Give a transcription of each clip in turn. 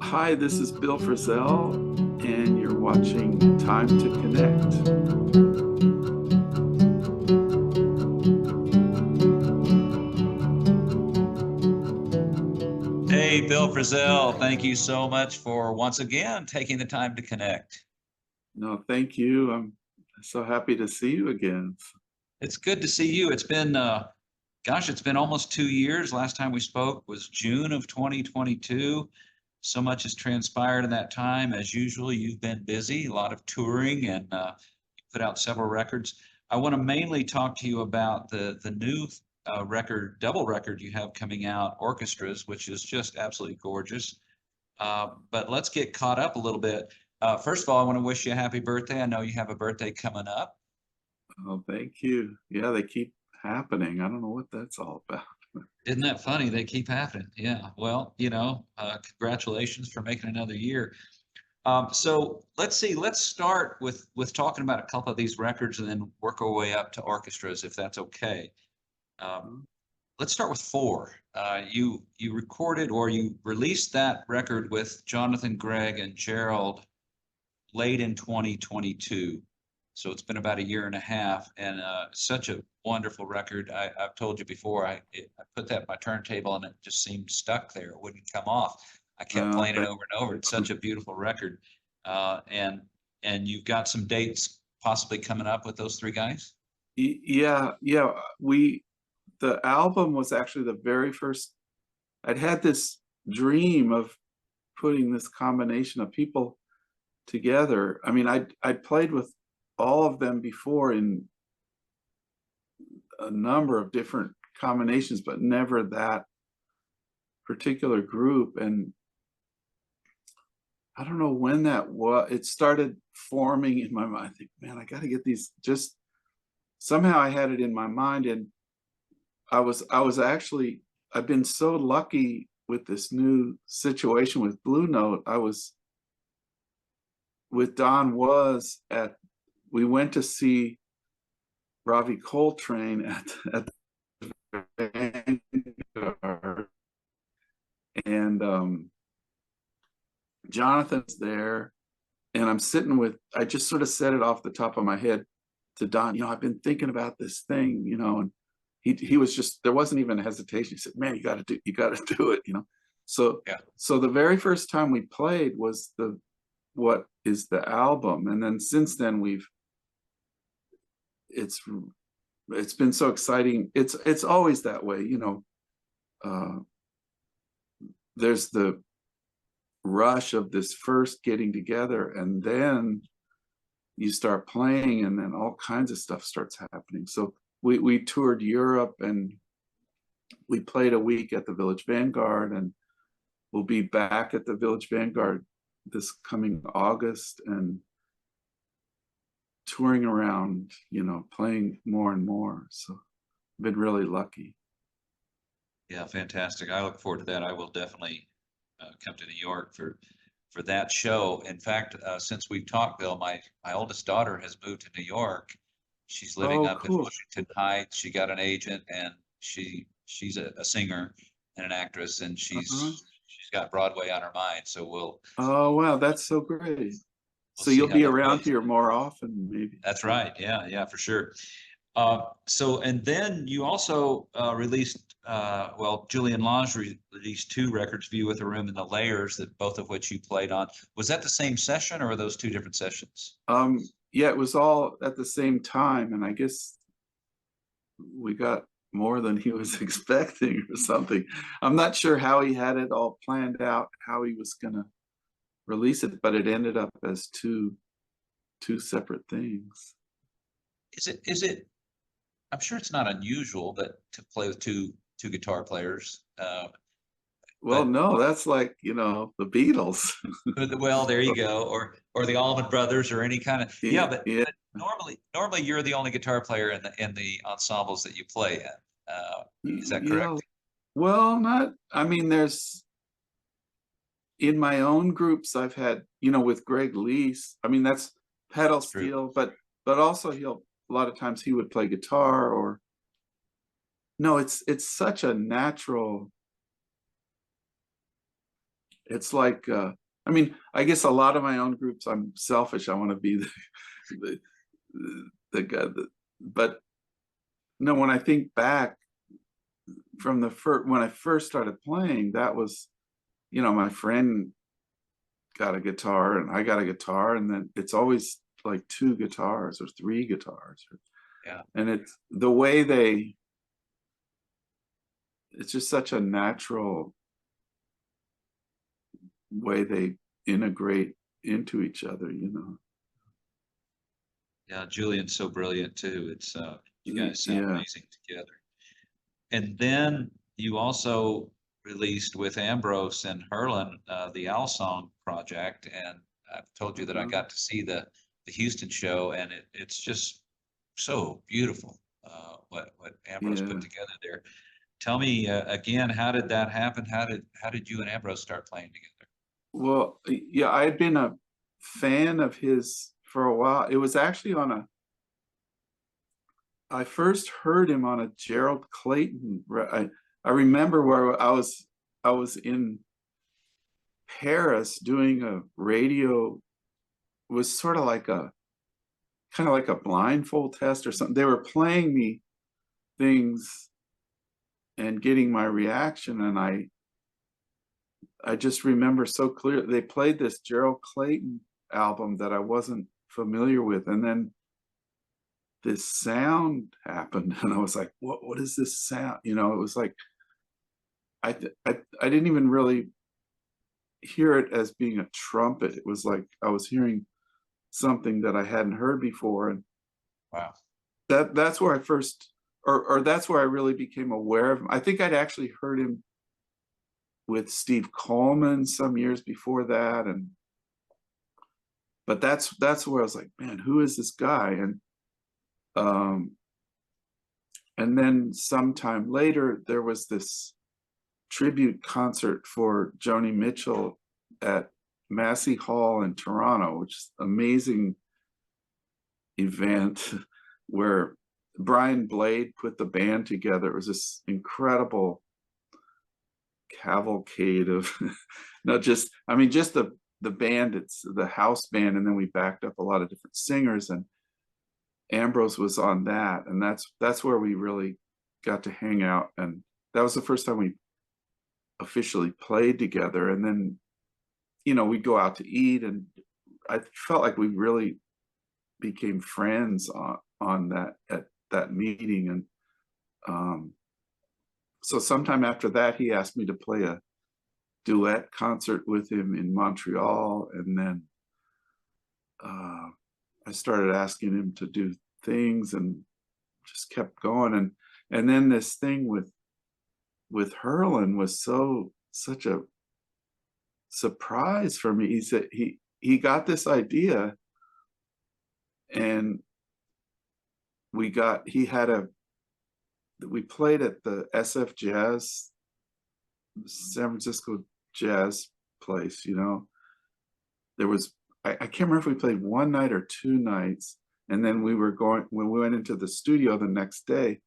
Hi, this is Bill Frisell, and you're watching Time to Connect. Hey, Bill Frisell, thank you so much for once again taking the time to connect. No, thank you. I'm so happy to see you again. It's good to see you. It's been almost 2 years. Last time we spoke was June of 2022. So much has transpired in that time. As usual, you've been busy, a lot of touring, and you put out several records. I want to mainly talk to you about the new double record you have coming out, Orchestras, which is just absolutely gorgeous. But let's get caught up a little bit. First of all, I want to wish you a happy birthday. I know you have a birthday coming up. Oh, thank you. Yeah, they keep happening. I don't know what that's all about. Isn't that funny? They keep happening. Yeah. Well, congratulations for making another year. So let's see. Let's start with talking about a couple of these records and then work our way up to orchestras, if that's okay. Um, let's start with four. You recorded or you released that record with Jonathan, Gregg, and Gerald late in 2022. So it's been about a year and a half, and such a wonderful record. I've told you before, I put that in my turntable, and it just seemed stuck there. It wouldn't come off. I kept Uh, playing it thank- over and over. It's such a beautiful record, uh, and and you've got some dates possibly coming up with those three guys. yeah, yeah. The album was actually the very first. I'd had this dream of putting this combination of people together. I mean, I'd played with all of them before in a number of different combinations, but never that particular group. And I don't know when that was. It started forming in my mind. I think, man, I got to get these. Just somehow I had it in my mind, and I was actually. I've been so lucky with this new situation with Blue Note. I was with Don was at. We went to see Ravi Coltrane at the Vanguard, and Jonathan's there, and I'm sitting with. I just sort of said it off the top of my head to Don. I've been thinking about this thing, and he was just. There wasn't even a hesitation. He said, "Man, you got to do it." So Yeah. so the very first time we played was the what is the album, and then since then it's it's been so exciting. It's always that way. Uh, there's the rush of this first getting together, and then you start playing, and then all kinds of stuff starts happening. So we toured Europe, and we played a week at the Village Vanguard, and we'll be back at the Village Vanguard this coming August, and touring around, playing more and more. So I've been really lucky. Yeah, fantastic. I look forward to that. I will definitely come to New York for that show. In fact, since we've talked, Bill, my oldest daughter has moved to New York. She's living Oh, up in cool. Washington Heights. She got an agent, and she's a singer and an actress, and Uh-huh. she's got Broadway on her mind. So Oh, wow, that's so great. we'll So see you'll how be that around goes. here more often, maybe. That's right. Yeah, yeah, for sure. And then you also released, Julian Lage released two records, View with a Room and The Layers, that both of which you played on. Was that the same session or were those two different sessions? Yeah, it was all at the same time, and I guess we got more than he was expecting or something. I'm not sure how he had it all planned out, how he was gonna release it, but it ended up as two separate things. Is it, I'm sure it's not unusual that to play with two guitar players, Well, but no, that's like, the Beatles. well, there you go, or the Allman Brothers or any kind of, yeah, Yeah, but normally you're the only guitar player in the ensembles that you play in. Is that yeah. correct? Well, not, I mean, there's in my own groups I've had, with Greg Lease. I mean, that's pedal It's true. steel, but also a lot of times he would play guitar. Or no, it's such a natural it's like, I mean, I guess a lot of my own groups, I'm selfish. I want to be the, the guy that, but no, when I think back from the first, when I first started playing, that was, my friend got a guitar and I got a guitar, and then it's always like two guitars or three guitars. Yeah. And it's the way it's just such a natural way they integrate into each other. Yeah, Julian's so brilliant too. It's you guys sound Yeah. amazing together. And then you also released with Ambrose and Herlin the Owl Song project, and I've told you that I Uh-huh. got to see the Houston show, and it's just so beautiful what Ambrose put Yeah. together there. Tell me again, how did that happen? How did you and Ambrose start playing together? Well, yeah, I had been a fan of his for a while. It was actually I first heard him on a Gerald Clayton. I remember where I was in Paris doing a radio. It was sort of like a kind of like a blindfold test or something. They were playing me things and getting my reaction, and I just remember so clear. They played this Gerald Clayton album that I wasn't familiar with, and then this sound happened, and I was like, "What is this sound?" It was like I didn't even really hear it as being a trumpet. It was like I was hearing something that I hadn't heard before, and Wow. that's where I first, or that's where I really became aware of him. I think I'd actually heard him with Steve Coleman some years before that, but that's where I was like, man, who is this guy? Um and then sometime later there was this tribute concert for Joni Mitchell at Massey Hall in Toronto, which is an amazing event where Brian Blade put the band together. It was this incredible cavalcade of not just, I mean, just the band, it's the house band, and then we backed up a lot of different singers, and Ambrose was on that, and that's where we really got to hang out, and that was the first time we officially played together. And then we'd go out to eat, and I felt like we really became friends on that at that meeting. And so sometime after that he asked me to play a duet concert with him in Montreal, and then I started asking him to do things and just kept going. And then this thing with Herlin was such a surprise for me. He said he got this idea, and we played at the SF Jazz, San Francisco Jazz place. There was, I can't remember if we played one night or two nights, and then when we went into the studio the next day,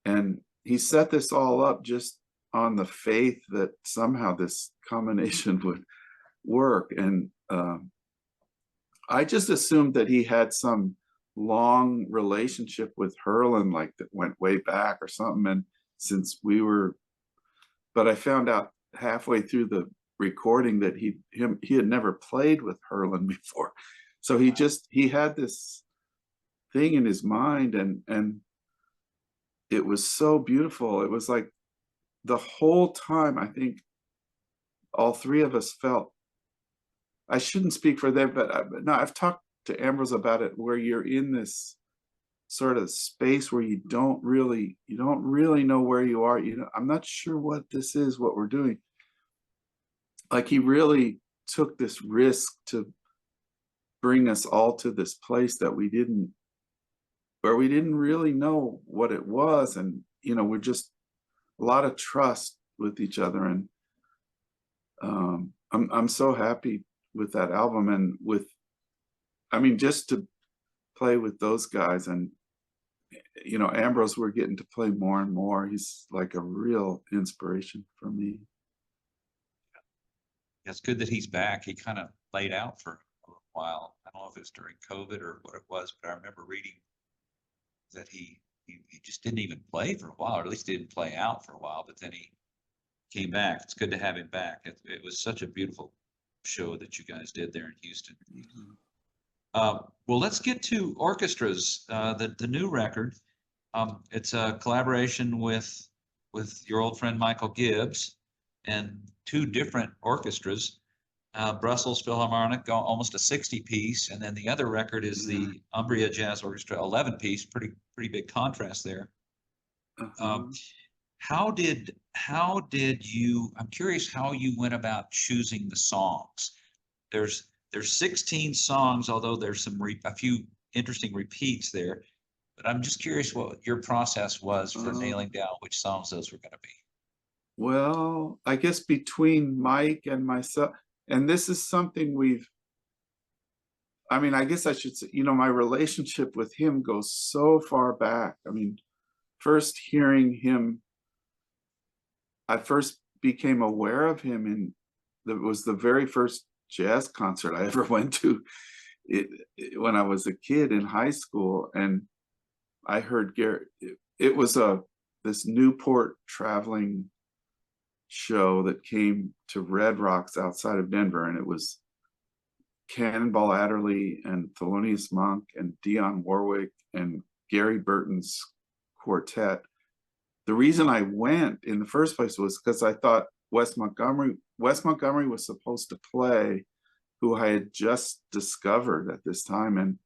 and he set this all up just on the faith that somehow this combination would work. And I just assumed that he had some long relationship with Herlin, like that went way back or something. And since but I found out halfway through the recording that he had never played with Herlin before. So he had this thing in his mind, and it was so beautiful. It was like the whole time, I think all three of us felt, I shouldn't speak for them, but no, I've talked to Ambrose about it, where you're in this sort of space where you don't really know where you are. I'm not sure what this is, what we're doing. Like, he really took this risk to bring us all to this place that where we didn't really know what it was. And we're just a lot of trust with each other. And I'm so happy with that album, and I mean, just to play with those guys. And Ambrose, we're getting to play more and more. He's like a real inspiration for me. It's good that he's back. He kind of laid out for a little while. I don't know if it was during COVID or what it was, but I remember reading that he just didn't even play for a while, or at least didn't play out for a while, but then he came back. It's good to have him back. It was such a beautiful show that you guys did there in Houston. Well, let's get to orchestras. The new record. It's a collaboration with your old friend Michael Gibbs and two different orchestras. Brussels Philharmonic, almost a 60-piece, and then the other record is the Umbria Jazz Orchestra, 11-piece. Pretty big contrast there. How did you? I'm curious how you went about choosing the songs. There's 16 songs, although there's a few interesting repeats there. But I'm just curious what your process was for nailing down which songs those were going to be. Well, I guess between Mike and myself, and this is something I mean, I guess I should say, my relationship with him goes so far back. I mean, first hearing him, I first became aware of him it was the very first jazz concert I ever went to when I was a kid in high school. And I heard Gary, it was this Newport traveling show that came to Red Rocks outside of Denver, and it was Cannonball Adderley and Thelonious Monk and Dionne Warwick and Gary Burton's quartet. The reason I went in the first place was because I thought Wes Montgomery was supposed to play, who I had just discovered at this time,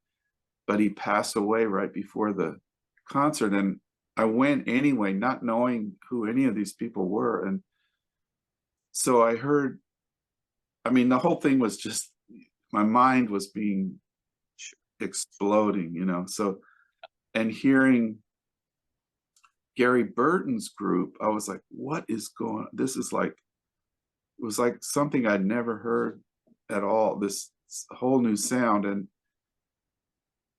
but he passed away right before the concert, and I went anyway, not knowing who any of these people were. And so I heard, I mean, the whole thing was just, my mind was exploding, so, and hearing Gary Burton's group, I was like, what is going on? This is like, it was like something I'd never heard at all, this whole new sound. And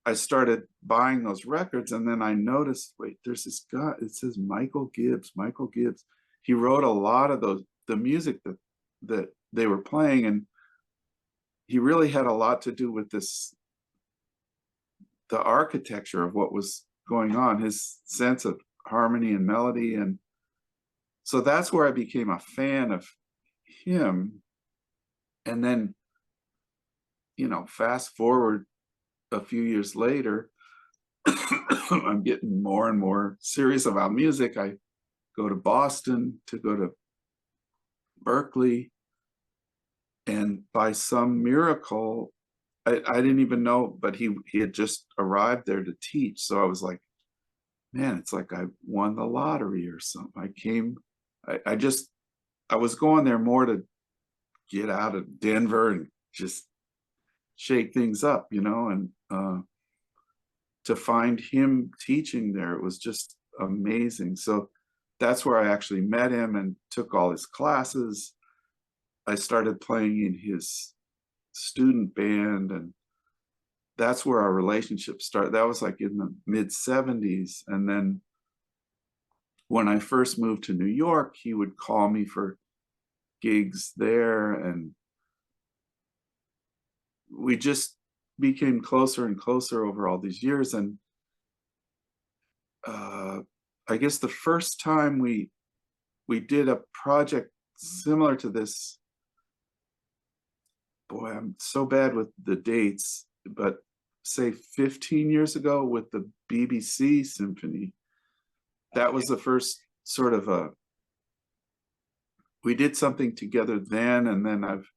I started buying those records, and then I noticed, wait, there's this guy, it says Michael Gibbs. He wrote a lot of the music that they were playing, and he really had a lot to do with the architecture of what was going on, his sense of harmony and melody. And so that's where I became a fan of him. And then, fast forward a few years later, I'm getting more and more serious about music. I go to Boston to go to Berkeley, and by some miracle, I didn't even know, but he had just arrived there to teach. So I was like, man, it's like I won the lottery or something. I was going there more to get out of Denver and just shake things up, and to find him teaching there, it was just amazing. So that's where I actually met him and took all his classes. I started playing in his student band, and that's where our relationship started. That was like in the mid-70s. And then when I first moved to New York, he would call me for gigs there, and we just became closer and closer over all these years. And I guess the first time we did a project similar to this, boy, I'm so bad with the dates, but say 15 years ago with the BBC Symphony. That was the first sort of we did something together then, and then I've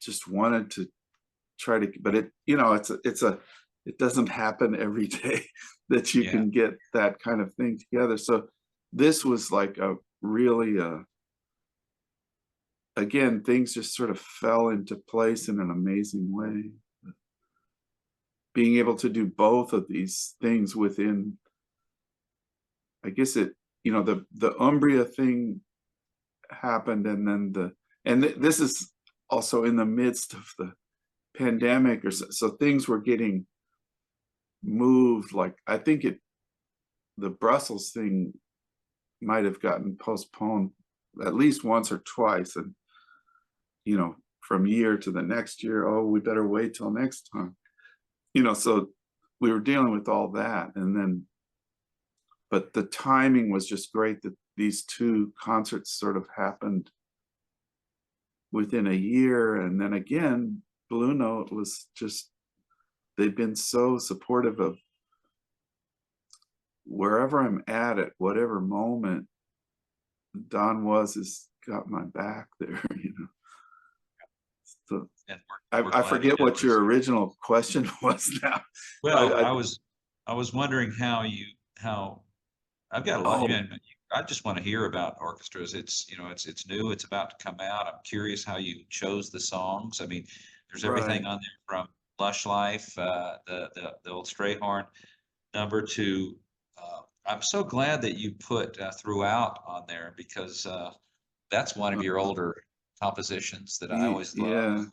just wanted to try to, but it doesn't happen every day that you can get that kind of thing together. So this was like a really, again, things just sort of fell into place in an amazing way. Being able to do both of these things within, I guess the Umbria thing happened, and then this is also in the midst of the pandemic, so things were getting moved. Like, I think the Brussels thing might have gotten postponed at least once or twice, and from year to the next year, oh, we better wait till next time. So we were dealing with all that, and then, but the timing was just great that these two concerts sort of happened within a year. And then again, Blue Note was just, they've been so supportive of wherever I'm at whatever moment. Don has got my back there. So And we're I glad he forget what knows. your original question was now. Well, I, I was wondering how I've got a lot. oh, I just want to hear about orchestras. It's it's new. It's about to come out. I'm curious how you chose the songs. I mean, there's everything right. on there from Lush Life, the old Strayhorn number to. I'm so glad that you put Throughout on there because that's one of your older compositions that I always love. Yeah.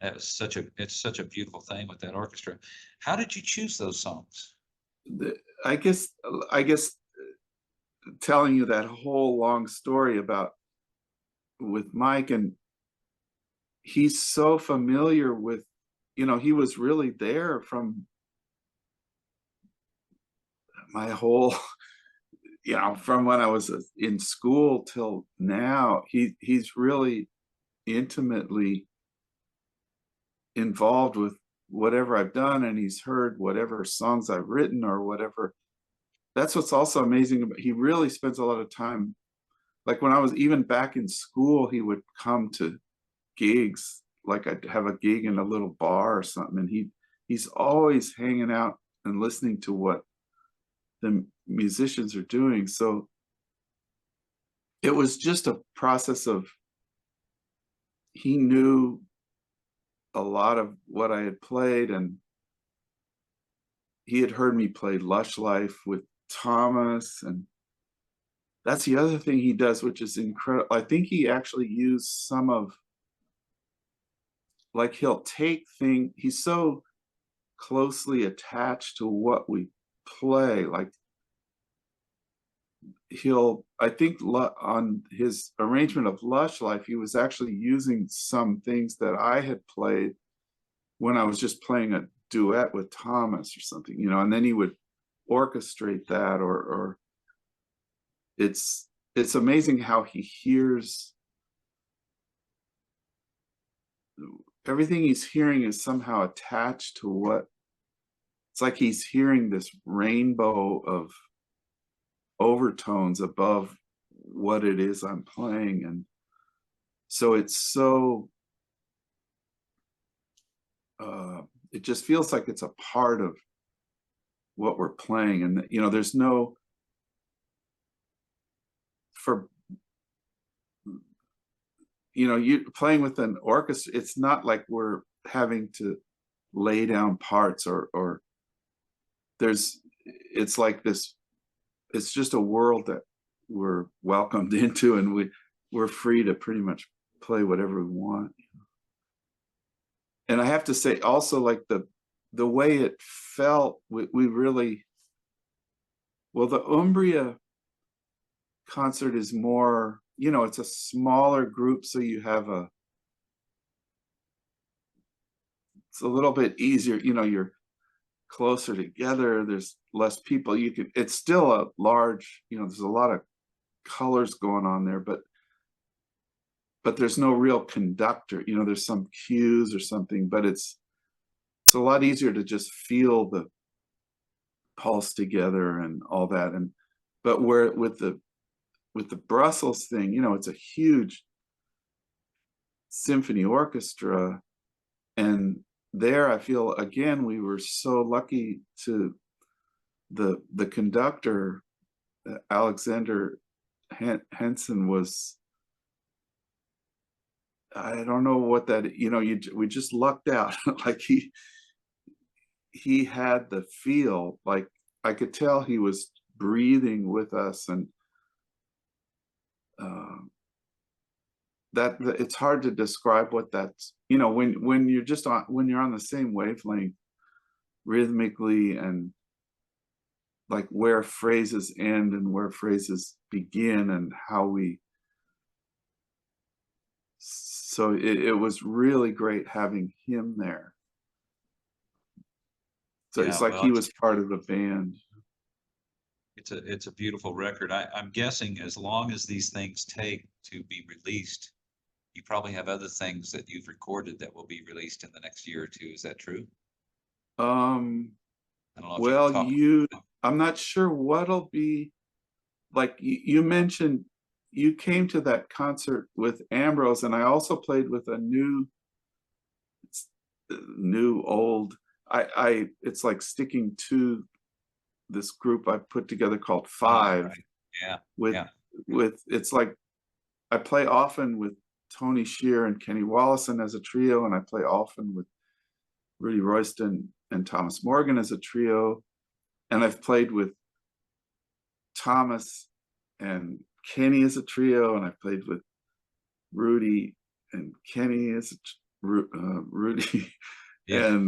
That was it's such a beautiful thing with that orchestra. How did you choose those songs? The, I guess, I guess telling you that whole long story about with Mike, and he's so familiar with, he was really there from my whole, from when I was in school till now. He's really intimately involved with whatever I've done, and he's heard whatever songs I've written or whatever. That's what's also amazing about, he really spends a lot of time, like when I was even back in school, he would come to gigs, like I'd have a gig in a little bar or something, and he's always hanging out and listening to what the musicians are doing. So it was just a process of, he knew a lot of what I had played, and he had heard me play Lush Life with Thomas. And that's the other thing he does, which is incredible. I think he actually used some of, like, he'll take he's so closely attached to what we play. Like, I think on his arrangement of Lush Life, he was actually using some things that I had played when I was just playing a duet with Thomas or something, and then he would orchestrate that, or it's amazing how he hears everything. He's hearing is somehow attached to what, it's like he's hearing this rainbow of overtones above what it is I'm playing. And so it's so it just feels like it's a part of what we're playing. And there's no, for you playing with an orchestra, it's not like we're having to lay down parts, or it's like this, it's just a world that we're welcomed into, and we're free to pretty much play whatever we want. And I have to say also, like, the way it felt, we really, well, the Umbria concert is more, it's a smaller group, so it's a little bit easier, you're closer together, there's less people, it's still a large, there's a lot of colors going on there, but there's no real conductor, there's some cues or something, but it's a lot easier to just feel the pulse together and all that. And but where with the Brussels thing, it's a huge symphony orchestra, and there I feel again we were so lucky to the conductor, Alexander Henson, was, I don't know what that, we just lucked out. Like he had the feel, like I could tell he was breathing with us. And that it's hard to describe what that's, when you're just on, when you're on the same wavelength rhythmically, and like where phrases end and where phrases begin, and how we so it was really great having him there. So it's Yeah, like well, he was part of the band. it's a beautiful record. I'm guessing as long as these things take to be released, you probably have other things that you've recorded that will be released in the next year or two. Is that true? Um, I don't know if you can well, talk. I'm not sure what'll be like. You mentioned you came to that concert with Ambrose, and I also played with a new old. It's like sticking to this group I put together called Five Right. Yeah. with Yeah. it's like I play often with Tony Shear and Kenny Wollesen as a trio, and I play often with Rudy Royston and Thomas Morgan as a trio, and I've played with Thomas and Kenny as a trio, and I've played with Rudy and Kenny as Rudy Yeah.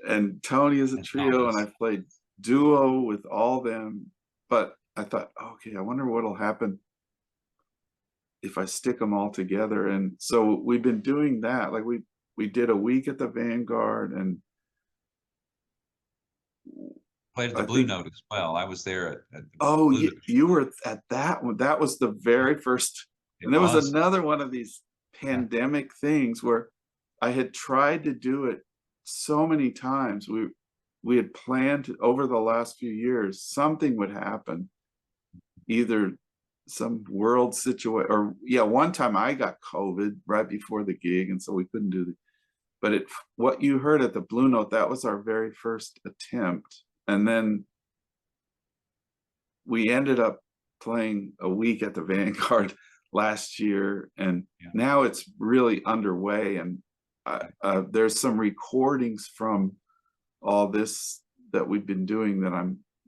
and Tony as a And trio, and Thomas. I've played duo with all them. But I thought, okay, I wonder what'll happen if I stick them all together. And so we've been doing that. Like we did a week at the Vanguard, and Played at the I Blue think, Note as well. I was there at the oh, Blue Note. you were at that one. That was the very first. It And there was was. another one of these Yeah. pandemic things where I had tried to do it so many times. We had planned over the last few years something would happen, either some world situation, or yeah, one time I got COVID right before the gig, and so we couldn't do the. But what you heard at the Blue Note, that was our very first attempt, and then we ended up playing a week at the Vanguard last year, and Yeah. now it's really underway. And there's some recordings from all this that we've been doing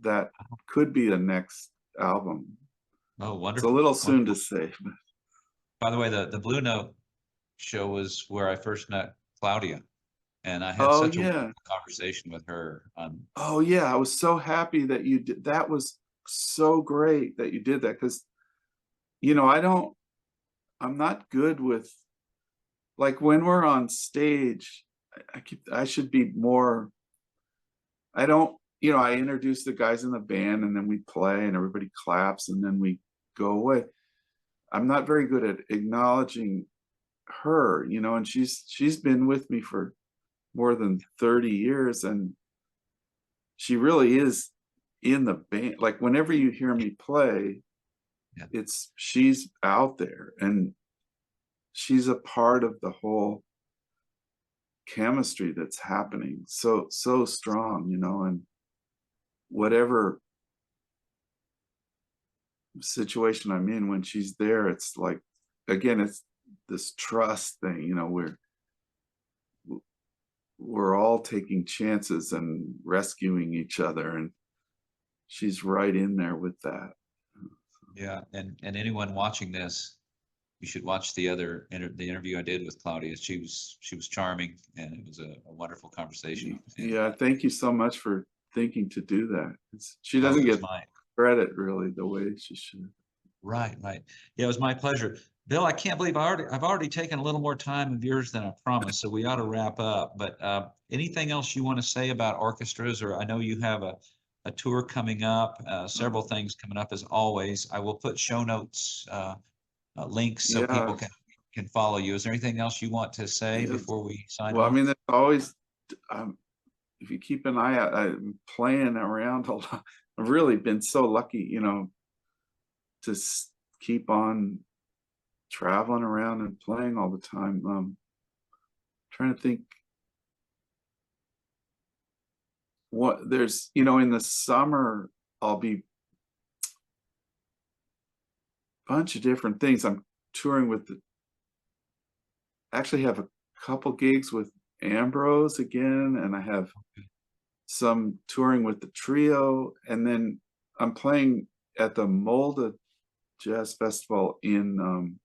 that could be the next album. Oh, It's a wonderful. little soon to Wonderful. say. By the way, the Blue Note show was where I first met Claudia, and I had Oh such a yeah. wonderful conversation with her. Oh yeah. I was so happy that you did. That was so great that you did that, because I'm not good with, like, when we're on stage, I should be more. I don't, I introduce the guys in the band, and then we play and everybody claps and then we go away. I'm not very good at acknowledging her, and she's been with me for more than 30 years, and she really is in the band. Like, whenever you hear me play, Yeah. she's out there, and she's a part of the whole chemistry that's happening so strong, and whatever situation I'm in, when she's there, it's like, again, it's this trust thing, we're all taking chances and rescuing each other, and she's right in there with that. Yeah. And anyone watching this, you should watch the interview I did with Claudia. She was charming, and it was a wonderful conversation. And Yeah, thank you so much for thinking to do that. She oh, doesn't it was get mine. credit really the way she should. Right, right. Yeah, it was my pleasure. Bill, I can't believe I've already taken a little more time of yours than I promised, so we ought to wrap up. But anything else you want to say about orchestras? Or I know you have a tour coming up, several things coming up as always. I will put show notes, links so Yeah, people can follow you. Is there anything else you want to say yeah. before we sign Well, I off? mean, there's always, if you keep an eye out, I'm playing around a lot. I've really been so lucky, to keep on traveling around and playing all the time. Trying to think what there's, in the summer, I'll be a bunch of different things. I'm touring with actually have a couple gigs with Ambrose again, and I have some touring with the trio, and then I'm playing at the Molde Jazz Festival in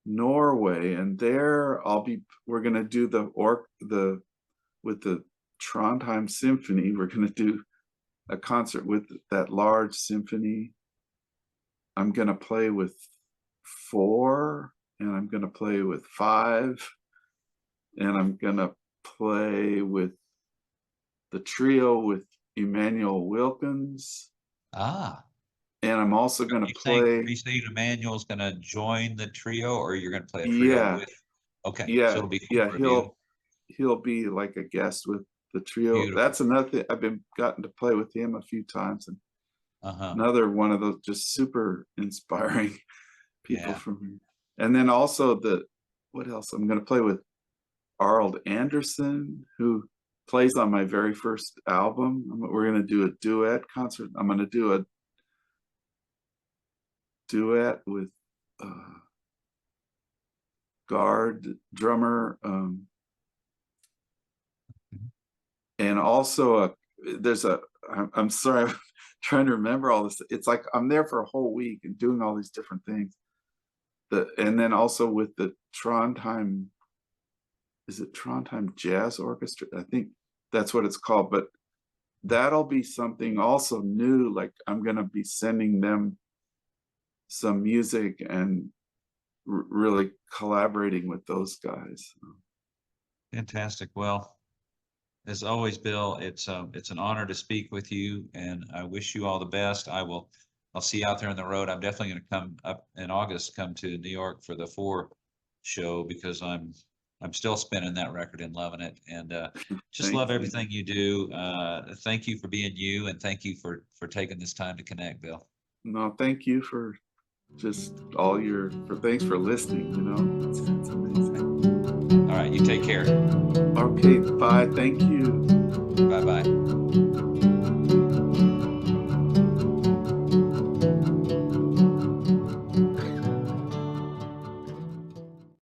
Norway, and there we're gonna do with the Trondheim Symphony. We're gonna do a concert with that large symphony. I'm gonna play with four, and I'm going to play with 5, and I'm going to play with the trio with Emmanuel Wilkins, Ah, and I'm also going to are play. you saying Emmanuel's going to join the trio, or you're going to play a trio Yeah, with? Okay, so yeah, it'll be yeah. 4 of you. He'll be like a guest with the trio. Beautiful. That's another thing. I've been gotten to play with him a few times, and Uh-huh. another one of those just super inspiring people Yeah. from here. And then also what else? I'm going to play with Arnold Anderson, who plays on my very first album. We're going to do a duet concert. I'm going to do a duet with guard drummer, and also I'm sorry, I'm trying to remember all this. It's like I'm there for a whole week and doing all these different things. And then also with the Trondheim, is it Trondheim Jazz Orchestra? I think that's what it's called. But that'll be something also new. Like I'm going to be sending them some music and really collaborating with those guys. Fantastic. Well, as always, Bill, it's an honor to speak with you, and I wish you all the best. I'll see you out there on the road. I'm definitely going to come up in August, come to New York for the 4 show, because I'm still spinning that record and loving it, and just Thank love you. everything you do. Thank you for being you, and thank you for taking this time to connect, Bill. No, thank you for just thanks for listening, it's amazing. All right, you take care. Okay, bye. Thank you. Bye-bye.